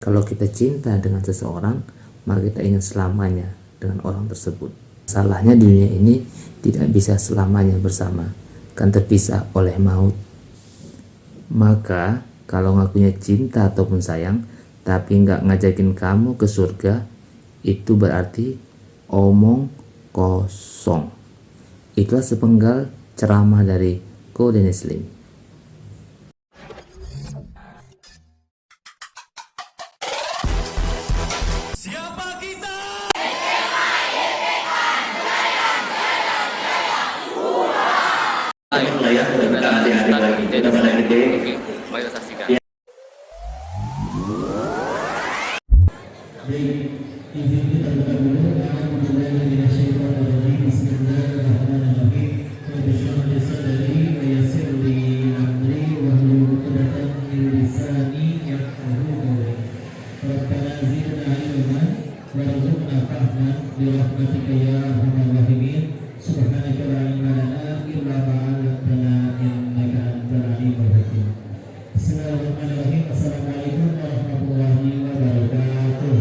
Kalau kita cinta dengan seseorang, maka kita ingin selamanya dengan orang tersebut. Salahnya di dunia ini tidak bisa selamanya bersama, kan terpisah oleh maut. Maka kalau ngakunya cinta ataupun sayang, tapi nggak ngajakin kamu ke surga, itu berarti omong kosong. Itulah sepenggal ceramah dari Ko Dennis Lim. Bismillahirrahmanirrahim. Assalamualaikum warahmatullahi wabarakatuh.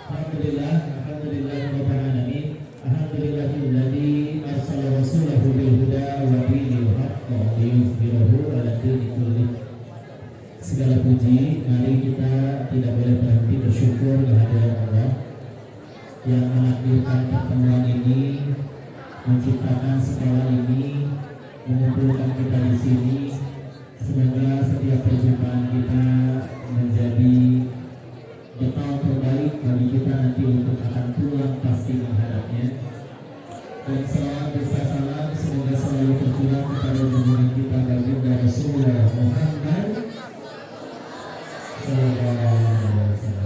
Alhamdulillah rabbil alamin. Alhamdulillahilladzi arsala rasulahu bil huda wa dinil haqq liyuzhirahu 'ala dini kullih. Segala puji, mari kita tidak boleh berhenti bersyukur kehadirat Allah yang menakdirkan pertemuan ini, menciptakan sekolah ini, mengumpulkan kita di sini. Semoga setiap perjumpaan kita menjadi bekal terbaik bagi kita nanti untuk akan pulang pasti menghadapnya. Dan selawat besar salam semoga selalu tercurah kepada junjungan kita baginda Rasulullah Muhammad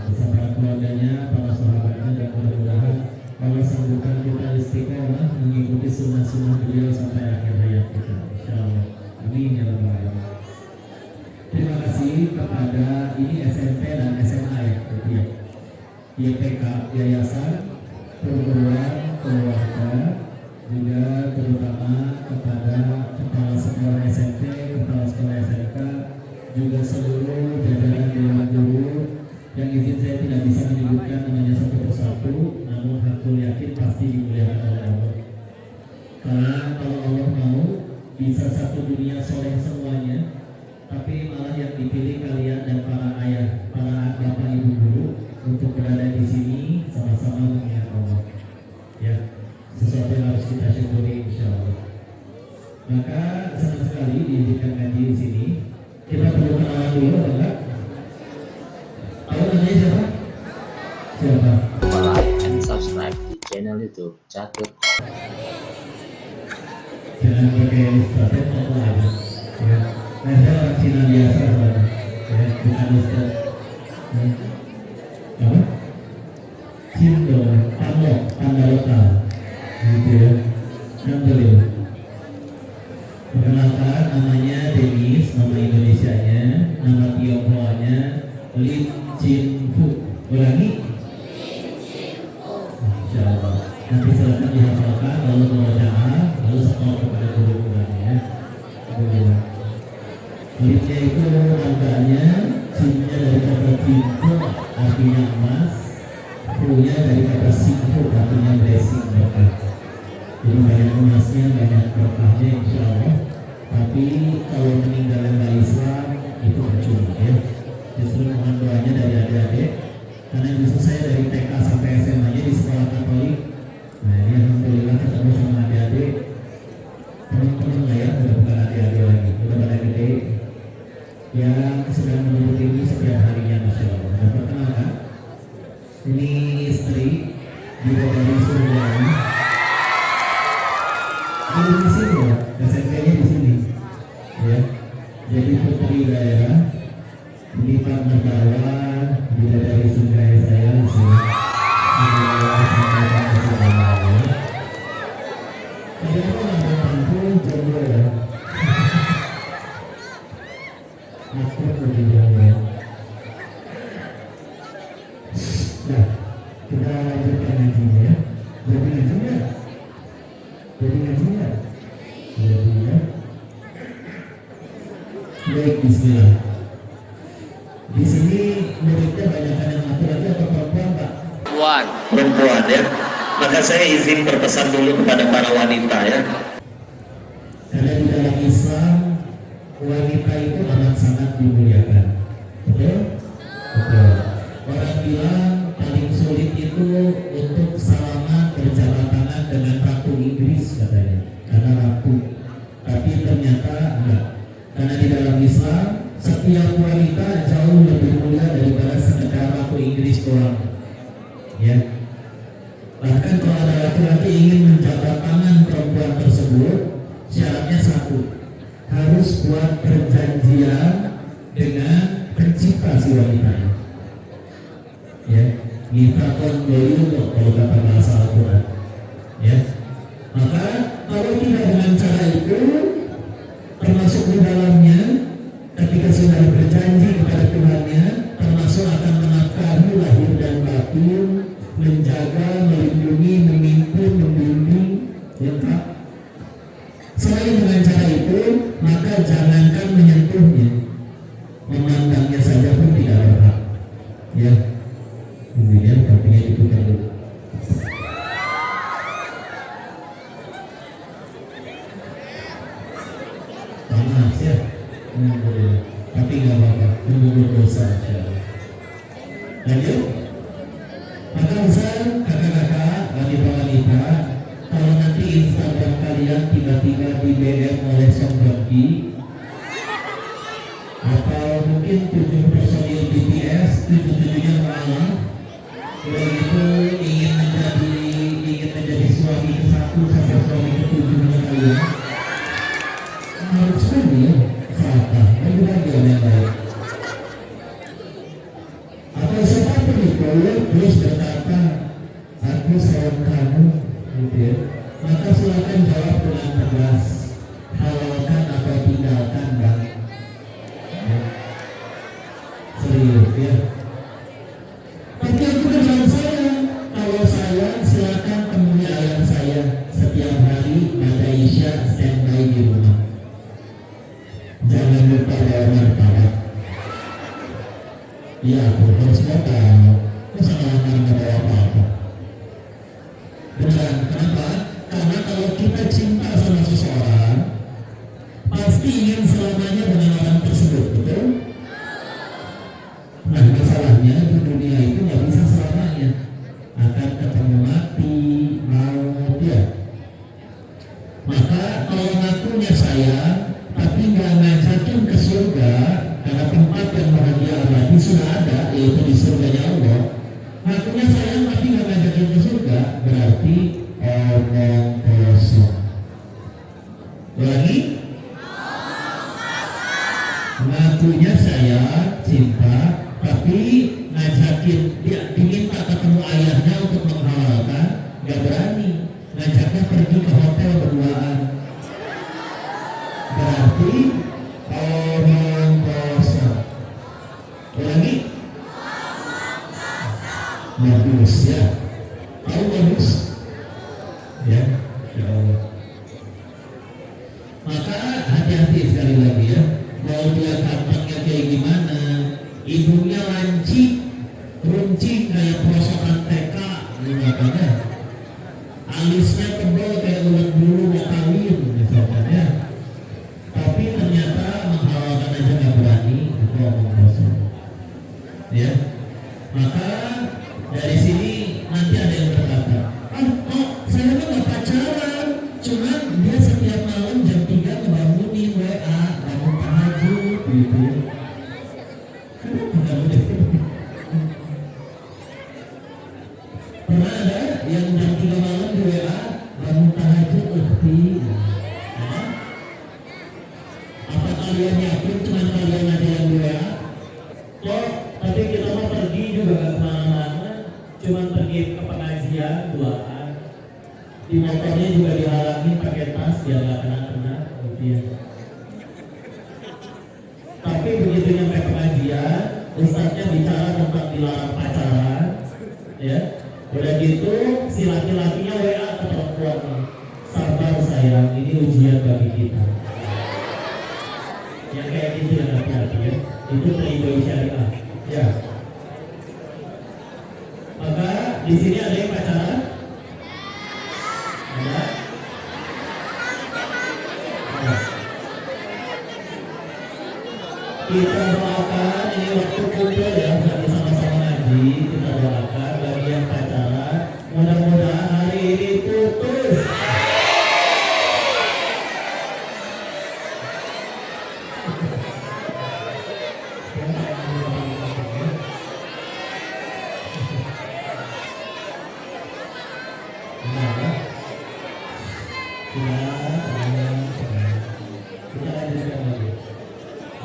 bersama keluarganya, para sahabatnya, dan mudah-mudahan Allah sanggupkan kita istiqomah mengikuti sunnah-sunnah beliau sampai akhir hayat kita, insyaallah. Amin ya rabbal alamin. Terima kasih kepada ini SMP dan SMA ya, YPK Yayasan Perguruan Keluarga, juga terutama kepada kepala sekolah SMP, kepala sekolah SMK, juga seluruh jajaran dewan guru yang izin saya tidak bisa menyebutkan namanya satu persatu, namun aku yakin pasti dimuliakan oleh Allah. Karena kalau Allah mau bisa satu dunia soleh semuanya, tapi malah yang dipilih kalian dan para ayah, para bapak ibu guru untuk berada di sini sama-sama mengingat Allah. Ya, sesuatu yang harus kita syukuri insyaallah. Maka senang sekali diizinkan ngaji di sini. Kita perlu kenalan dulu, enggak? Ayo namanya siapa? Siapa? Like and subscribe di channel YouTube Catur. Jangan pakai ustadz atau apa? Ya, nah saya orang Cina biasa, ya, bukan ustadz. Apa? Cindo, Pano, tanda lokal, gitu ya. Alhamdulillah. Perkenalkan, namanya Dennis, nama Indonesianya, nama Tionghoanya Lin Chin Fu. Ulangi. Insyaallah. Nanti silakan dihafalkan, lalu murojaah, lalu setor kepada guru-gurunya. Alhamdulillah. Linnya itu angkanya, Chinnya dari kata Cinfu, artinya emas, Fu-nya dari kata Sinfu, artinya blessing, berkah. Jadi banyak emasnya, banyak berkahnya insyaallah. Tapi kalau meninggalkan Islam itu percuma ya. Justru mohon doanya dari adik-adik, karena justru saya dari TK sampai SMA nya di sekolah Katolik. Nah ini alhamdulillah ketemu sama adik-adik, teman-teman lah ya, udah bukan adik-adik lagi, udah pada gede yang sedang menuntut ilmu setiap harinya, masya Allah. Dan perkenalkan, ini istri dari surga. Ini di sini ya, SMP-nya di sini, ya. Jadi putri daerah, ini Pak Mertawa, bidadari sungai saya di sini. Ada apa nggak tampil jomblo ya? Aku lebih jomblo. Nah, kita lanjutkan ngajinya ya. Jadi ngajinya. Jadi ngajinya. Jadi ya. Baik, bismillah. Di sini muridnya banyak yang laki-laki atau perempuan, Pak? Perempuan ya. Maka saya izin berpesan dulu kepada para wanita ya. Karena di dalam Islam wanita itu amat sangat dimuliakan. Betul? Betul. Orang bilang paling sulit itu untuk salaman berjabat tangan dengan ratu Inggris katanya, karena ratu. Tapi ternyata enggak. Karena di dalam Islam setiap wanita jauh lebih mulia daripada sekedar ratu Inggris doang. Ya. Bahkan kalau ada laki-laki ingin menjabat tangan perempuan tersebut, syaratnya satu, harus buat perjanjian dengan pencipta si wanita. Ya, mitsaqan ghalidha kalau kata bahasa Al-Quran. Ya, maka kalau tidak dengan cara itu, termasuk di dalamnya, ketika sudah berjanji kepada Tuhannya, termasuk akan menafkahi lahir dan batin, menjaga, melindungi, memimpin, membimbing, lengkap. Selain dengan cara itu, maka jangankan menyentuhnya, memandangnya saja pun tidak berhak. Ya, kemudian kakinya diputar dulu. Panas ya, tapi nggak apa-apa, mengukur dosa. Lanjut. Maka misal kakak-kakak, wanita-wanita, kalau nanti Instagram kalian tiba-tiba di BM oleh Song Joong Ki, atau mungkin 7 personil BTS, 7-7-nya malam, udah gitu ingin menjadi suami ke-1 sampai suami ke-7-nya kalian, harus sekali ya, salah, bagi-bagi yang baik. Atau siapapun itu terus berkata, aku sayang kamu, gitu ya. Maka silakan jawab dengan tegas, halalkan atau tinggalkan, Bang. Ya. Serius ya. Tapi aku dengan saya, kalau saya silakan temui ayah saya setiap hari pada Isya standby di rumah. Jangan lupa bawa martabak. Iya, aku harus tahu. Masa nggak bawa apa-apa? Beneran, kenapa? Karena kalau kita cinta sama seseorang, pasti ingin selamanya dengan orang tersebut, betul? Nah, masalahnya di dunia itu nggak bisa selamanya. Akan ketemu mati, maut, ya. Maka kalau ngakunya sayang, tapi nggak ngajakin ke surga, karena tempat yang bahagia abadi sudah ada, yaitu di surganya Allah. Ngakunya sayang tapi nggak ngajakin ke surga, berarti omong kosong. Lagi? Ngakunya sayang, cinta, tapi ngajakin dia diminta ketemu ayahnya untuk menghalalkan, nggak berani. Ngajaknya pergi ke hotel berduaan, berarti omong kosong. Lagi? Bagus ya. Tahu bagus? Ya, ya Allah. Maka hati-hati sekali lagi ya. Mau dia tampaknya kayak gimana, ibunya lancip, runcing kayak perosotan TK, makanya alisnya tebal kayak ulat bulu mau kawin misalkan ya. Tapi ternyata menghalalkan aja nggak berani, itu omong kosong. Ya, maka dari sini nanti ada yang berkata, saya kan nggak pacaran, cuman dia setiap malam jam 3 ngebangunin WA, bangun tahajud, gitu. Kenapa kamu gitu? Pernah ada yang jam 3 malam di WA, bangun tahajud, apa kalian yakin cuman kalian ada yang di WA? Kok, tapi kita mau pergi juga gak kemana-mana, cuman pergi ke pengajian, duaan. Di motornya juga dihalangin pakai tas, biar gak kena-kena, gitu ya. Tapi begitu nyampe pengajian, ustadznya bicara tentang dilarang pacaran, ya. Udah gitu, si laki-lakinya WA ke perempuan, sabar sayang, ini ujian bagi kita. Yang kayak gitu yang hati-hati ya. Itu playboy syariah. Ya. Maka di sini ada yang pacaran? Ada? Ada. Kita doakan ini waktu kumpul ya, nanti sama-sama ngaji. Kita doakan bagi yang pacaran, mudah-mudahan hari ini putus.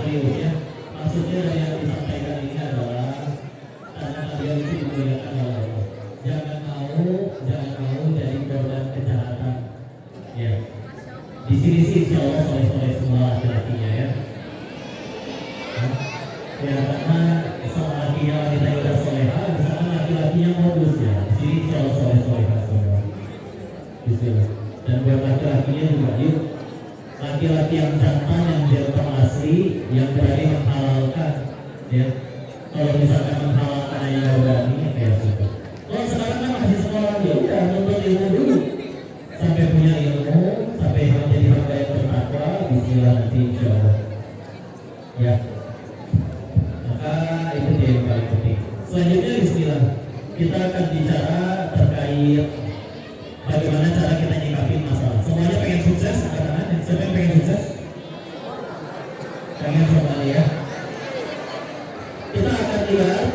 Serius ya, maksudnya yang disampaikan ini adalah karena kalian itu dimuliakan oleh Allah. Jangan mau jadi korban kejahatan. Ya, di sini sih insya Allah soleh-soleh semua laki-lakinya ya. Ya karena seorang laki yang wanita yang udah soleha, misalkan laki-lakinya modus ya. Di sini insya Allah soleh-soleh semua. Bismillah. Dan buat laki-lakinya juga yuk. Laki-laki yang jantan, yang jantan asli, yang berani menghalalkan, ya. Kalau misalkan menghalalkan yang berani, ya kayak gitu. Kalau sekarang kan masih sekolah, ya udah nuntut ilmu dulu, sampai punya ilmu, sampai menjadi hamba yang bertakwa, Bismillah nanti insya Allah. Ya. Maka itu dia yang paling penting. Selanjutnya Bismillah, kita akan bicara terkait bagaimana cara kita nyikapin masalah. Semuanya pengen sukses, katakan. Siapa yang pengen sukses? Pengen semuanya ya. Kita akan lihat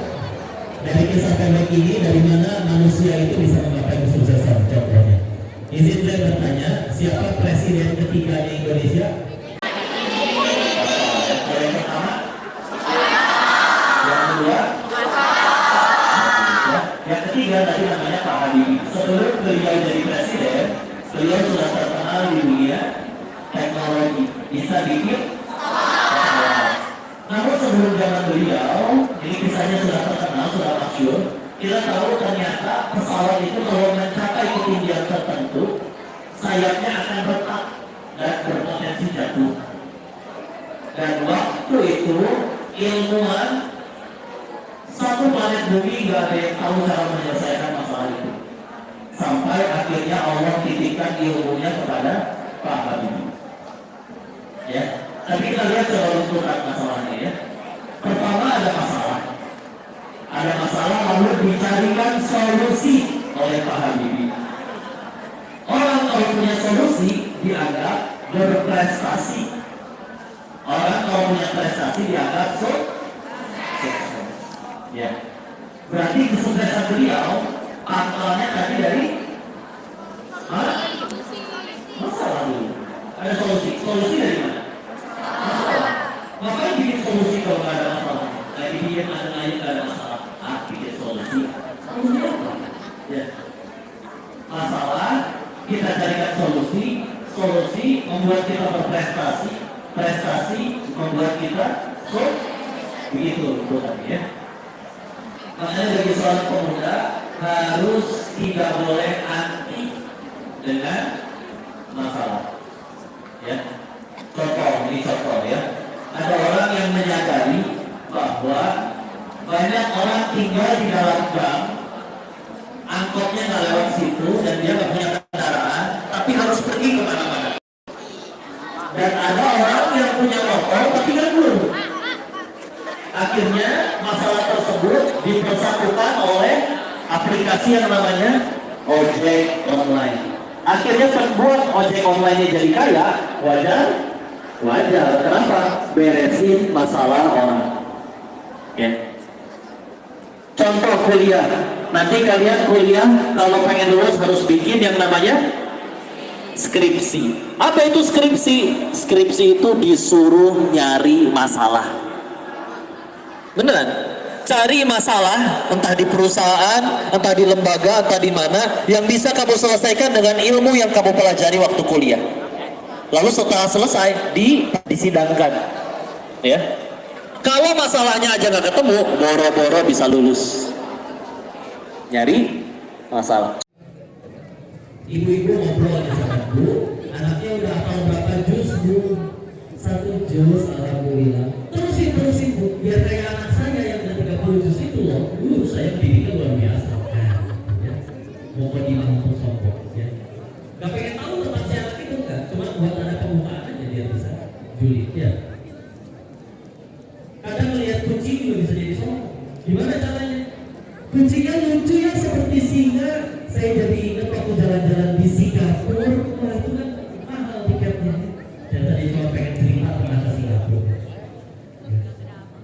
dari kisah pendek ini dari mana manusia itu bisa menggapai kesuksesan. Contohnya, izin saya bertanya, siapa presiden ketiga di Indonesia? Yang pertama, yang kedua, yang ketiga tadi namanya Pak Habibie. Sebelum beliau jadi presiden, beliau sudah terkenal di dunia teknologi, bisa bikin pesawat. Namun sebelum zaman beliau, ini kisahnya sudah terkenal, sudah masyhur. Kita tahu ternyata pesawat itu kalau mencapai ketinggian tertentu, sayapnya akan retak dan berpotensi jatuh. Dan waktu itu ilmuwan satu planet bumi nggak ada yang tahu cara menyelesaikan masalah itu. Sampai akhirnya Allah titipkan ilmunya kepada Pak Habibie. Ya, tapi kita lihat keberuntungan masalahnya ya. Pertama ada masalah lalu dicarikan solusi oleh Pak Habibie. Orang kalau punya solusi dianggap berprestasi. Orang kalau punya prestasi dianggap sukses. Ya, berarti kesuksesan beliau pangkalnya tadi dari masalah dulu. Ada solusi dari mana? Masalah. Ngapain bikin solusi kalau nggak ada masalah? Lagi bikin ada lain nggak ada masalah. Bikin solusi. Solusi apa? Ya. Masalah kita carikan solusi membuat kita berprestasi, prestasi membuat kita begitu tadi ya. Makanya bagi seorang pemuda harus tidak boleh anti dengan masalah. Ya, contoh ya. Ada orang yang menyadari bahwa banyak orang tinggal di dalam gang, angkotnya nggak lewat situ dan dia nggak punya kendaraan, tapi harus pergi kemana-mana. Dan ada orang yang punya motor tapi nggak dulu. Akhirnya masalah tersebut dipersatukan oleh aplikasi yang namanya ojek online. Akhirnya pembuat ojek online jadi kaya, wajar. Kenapa? Beresin masalah orang. Ya. Contoh kuliah. Nanti kalian kuliah kalau pengen lulus harus bikin yang namanya skripsi. Apa itu skripsi? Skripsi itu disuruh nyari masalah. Beneran? Cari masalah, entah di perusahaan, entah di lembaga, entah di mana, yang bisa kamu selesaikan dengan ilmu yang kamu pelajari waktu kuliah. Lalu setelah selesai, disidangkan. Ya. Kalau masalahnya aja nggak ketemu, boro-boro bisa lulus. Nyari masalah. Ibu-ibu ngobrol aja sama Bu, anaknya udah hafal berapa juz Bu? 1 1 juz, alhamdulillah. Terusin Bu, biar kayak anak saya yang udah 30 juz itu loh. Saya didiknya luar biasa. Nah, ya. Mau dibilang untuk sombong, ya. Gak pengen tahu tentang si anak itu enggak, cuma buat ada pembukaan aja dia bisa julid, ya. Kadang melihat kucing juga bisa jadi sombong. Gimana caranya? Kucingnya lucu ya seperti singa. Saya jadi ingat waktu jalan-jalan di Singapura. Wah itu kan mahal tiketnya. Dan tadi cuma pengen cerita pernah ke Singapura.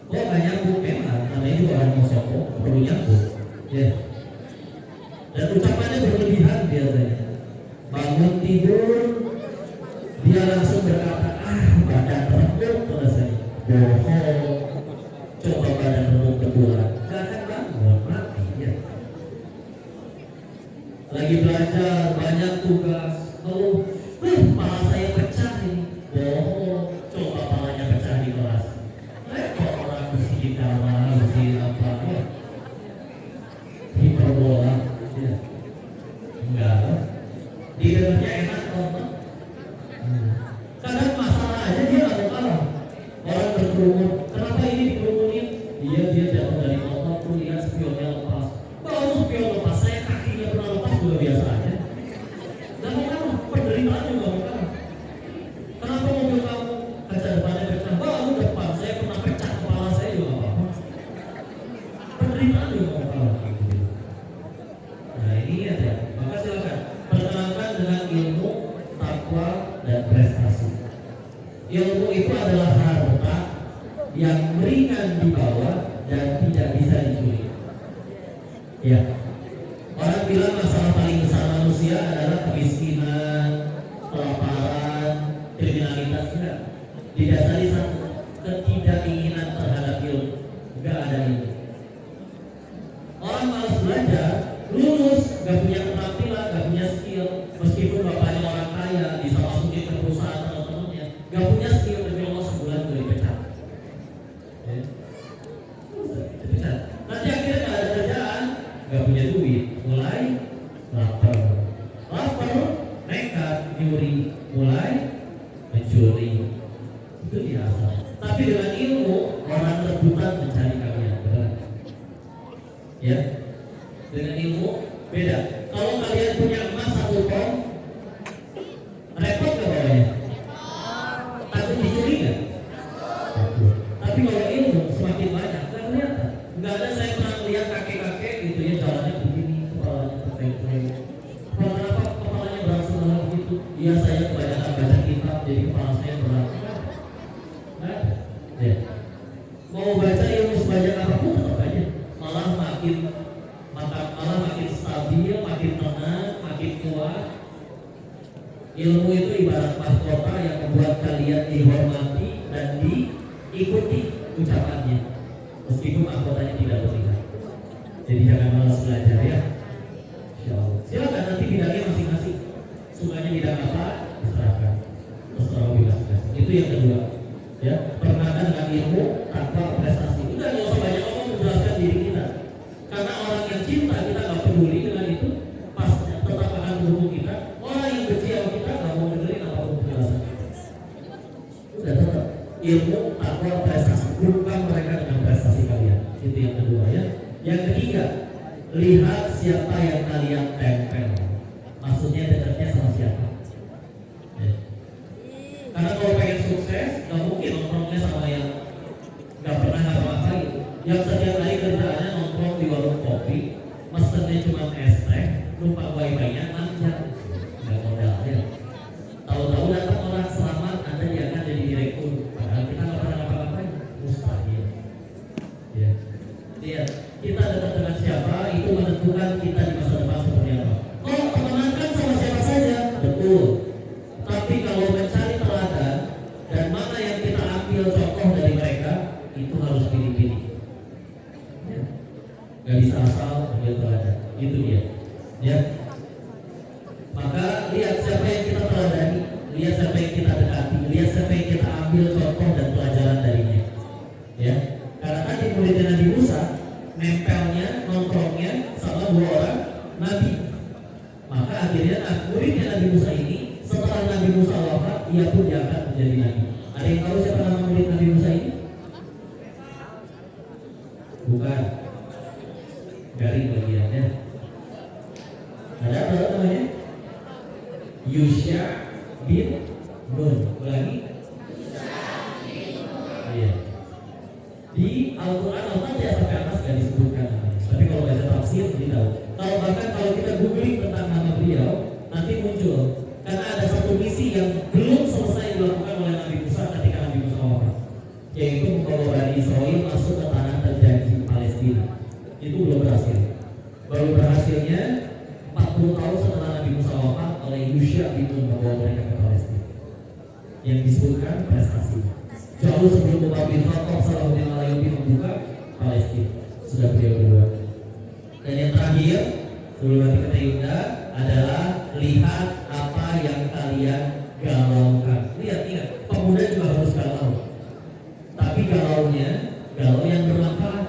Oh nggak nyambung memang. Namanya juga orang mau sombong perlu nyambung. Ya. Dan ucapannya berlebihan biasanya. Bangun tidur dia langsung berkata badan remuk selesai. Bohong. Coba badan remuk kedua. Gak akan bangun mati ya. Lagi belajar banyak tugas. Kepala saya pecah ini. Bohong. Coba kepalanya pecah di kelas. Kok orang mesti kamar, mesti apa ya? Hiperbola. Ya. Enggak. Didengarnya enak nonton. Kadang masalah aja dia nggak mau kalah. Orang berkerumun. Kenapa ini dikerumunin? Dia jatuh dari motor tuh lihat spionnya lepas. Baru spion lepas, saya kakinya pernah lepas juga biasa aja. Gak mau kalah, penderitaan juga mau kalah. Kenapa mobil kamu kaca depannya pecah? Baru depan, saya pernah pecah kepala saya juga nggak apa-apa. Penderitaan juga mau kalah. Nah ini ya, maka silakan perkenalkan dengan ilmu, takwa dan prestasi. Ilmu itu adalah harta yang ringan dibawa dan tidak bisa dicuri. Ya. Orang bilang masalah paling besar manusia adalah kemiskinan, kelaparan, kriminalitas. Enggak. Didasari satu, ketidakinginan terhadap ilmu. Enggak ada ilmu. Orang malas belajar, lulus, gak punya keterampilan, gak punya skill. Meskipun bapaknya orang kaya, bisa masukin ke perusahaan teman-temannya, gak punya skill, demi Allah sebulan udah dipecat. Ya. Dipecat. Nanti akhirnya gak ada kerjaan, gak punya duit, mulai lapar, nekat, nyuri, mulai mencuri. Itu biasa. Tapi dengan ilmu, orang rebutan mencari kalian, benar? Ya. Dengan ilmu beda. Kalau kalian punya emas 1 ton, repot gak bawanya? Takut dicuri gak? Takut. Tapi kalau ilmu semakin banyak, gak kelihatan. Gak ada, saya pernah lihat kakek-kakek gitu ya jalannya begini, kepalanya terpeng-peng. Kenapa kepalanya berat sebelah begitu? Iya saya kebanyakan baca kitab jadi kepala saya berat. Nah, ya. Mau baca ilmu sebanyak apapun tetap aja, malah makin stabil, makin tenang, makin kuat. Ilmu itu ibarat mahkota yang membuat kalian dihormati dan diikuti ucapannya, meskipun mahkotanya tidak berpihak. Jadi jangan malas belajar ya. Insyaallah. Silakan nanti bidangnya masing-masing. Sukanya bidang apa? Diserahkan. Terserah masing-masing. Itu yang kedua. Ya, perkenalkan dengan ilmu tanpa prestasi. Udah nggak usah banyak ngomong menjelaskan diri kita. Karena orang yang cinta kita nggak peduli dengan itu, pas tetap akan mendukung kita. Orang yang benci sama kita nggak mau dengerin apapun penjelasan. Udah tetap ilmu tanpa prestasi. Bukan mereka dengan prestasi kalian. Itu yang kedua ya. Yang ketiga, lihat siapa yang kalian tempel. Maksudnya dekatnya sama siapa. Ya. Karena kalau pengen sukses, nggak mungkin nongkrongnya sama yang nggak pernah ngapa-ngapain. Yang setiap hari kerjaannya nongkrong di warung kopi, mesennya cuma es teh, lupa wifi-nya, lancar, nggak modal ya. Tahu-tahu datang orang selamat, Anda diangkat jadi direktur, padahal kita nggak pernah ngapa-ngapain, mustahil. Ya, lihat kita dekat dengan siapa itu menentukan kita di masa depan seperti apa. Oh, temenan kan sama siapa saja, betul. Tapi kalau mencari teladan dan mana yang kita ambil contoh dari mereka, itu harus pilih-pilih. Ya. Gak bisa asal ambil teladan. Itu dia. Ya. Maka lihat siapa yang kita teladani, lihat siapa yang kita dekati, lihat siapa yang kita ambil contoh dan pelajaran darinya. Ya. Karena tadi muridnya Nabi Musa, nempelnya, nongkrongnya sama 2 orang Nabi. Maka akhirnya muridnya Nabi Musa ini setelah Nabi Musa wafat, ia pun diangkat menjadi Nabi. Ada yang tahu bukan. Garing bagiannya. Ada apa namanya? Yusya bin Nun. Ulangi. Iya. Di Al-Quran Al-Fatihah sampai atas gak disebutkan namanya. Tapi kalau baca tafsir kita tahu. Kalau kita googling tentang nama beliau, nanti muncul. Karena ada satu misi yang belum selesai dilakukan oleh Nabi Musa ketika Nabi Musa wafat, yaitu membawa Bani Israel masuk ke tanah terjanji Palestina. Itu belum berhasil. Baru berhasilnya 40 tahun setelah Nabi Musa wafat oleh Yusya bin Nun membawa mereka ke Palestina. Yang disebutkan prestasi. Jauh sebelum Umar bin Khattab Salahuddin Alayubi membuka Palestina, sudah beliau duluan. Dan yang terakhir, sebelum nanti kita Yunda, adalah lihat apa yang kalian galaukan. Lihat, ingat, pemuda juga harus galau. Tapi galaunya, galau yang bermanfaat.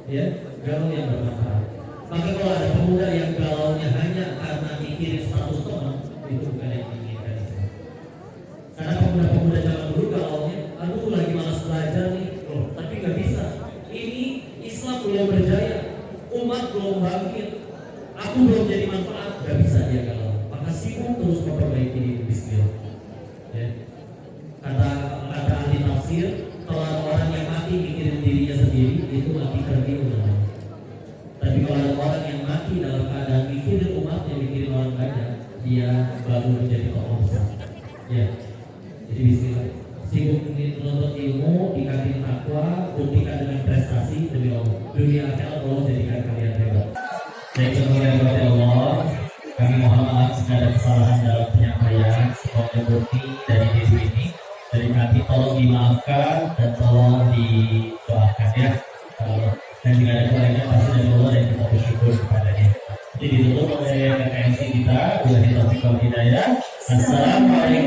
Ya, galau yang bermanfaat. Maka kalau ada pemuda yang galaunya hanya karena mikirin status teman, itu bukan yang diinginkan. Karena pemuda-pemuda zaman dulu galaunya, aduh lagi malas belajar nih, loh, tapi nggak bisa. Ini Islam belum berjaya, umat belum bangkit, aku belum jadi manfaat, nggak bisa dia galau. Maka sibuk terus memperbaiki diri. Bismillah. Ya. Kata ahli tafsir, kalau ada orang yang mati mikirin dirinya sendiri, itu mati terdiam namanya. Tapi kalau ada orang yang mati dalam keadaan mikirin umatnya, mikirin orang banyak, dia baru menjadi tokoh besar. Ya. Jadi bismillah. Sibuk menuntut ilmu, tingkatin takwa, buktikan dengan prestasi demi Allah. Dunia akhirat Allah jadikan kalian hebat. Saya kepada Allah, kami mohon maaf jika ada kesalahan dalam penyampaian. Semoga bukti dari video ini dari kami tolong dimaafkan dan tolong didoakan ya. Dan jika ada kekurangan pasti dari Allah dan kita bersyukur kepadanya. Jadi ditutup oleh KMC kita. Wabillahi taufiq wal hidayah. Assalamualaikum.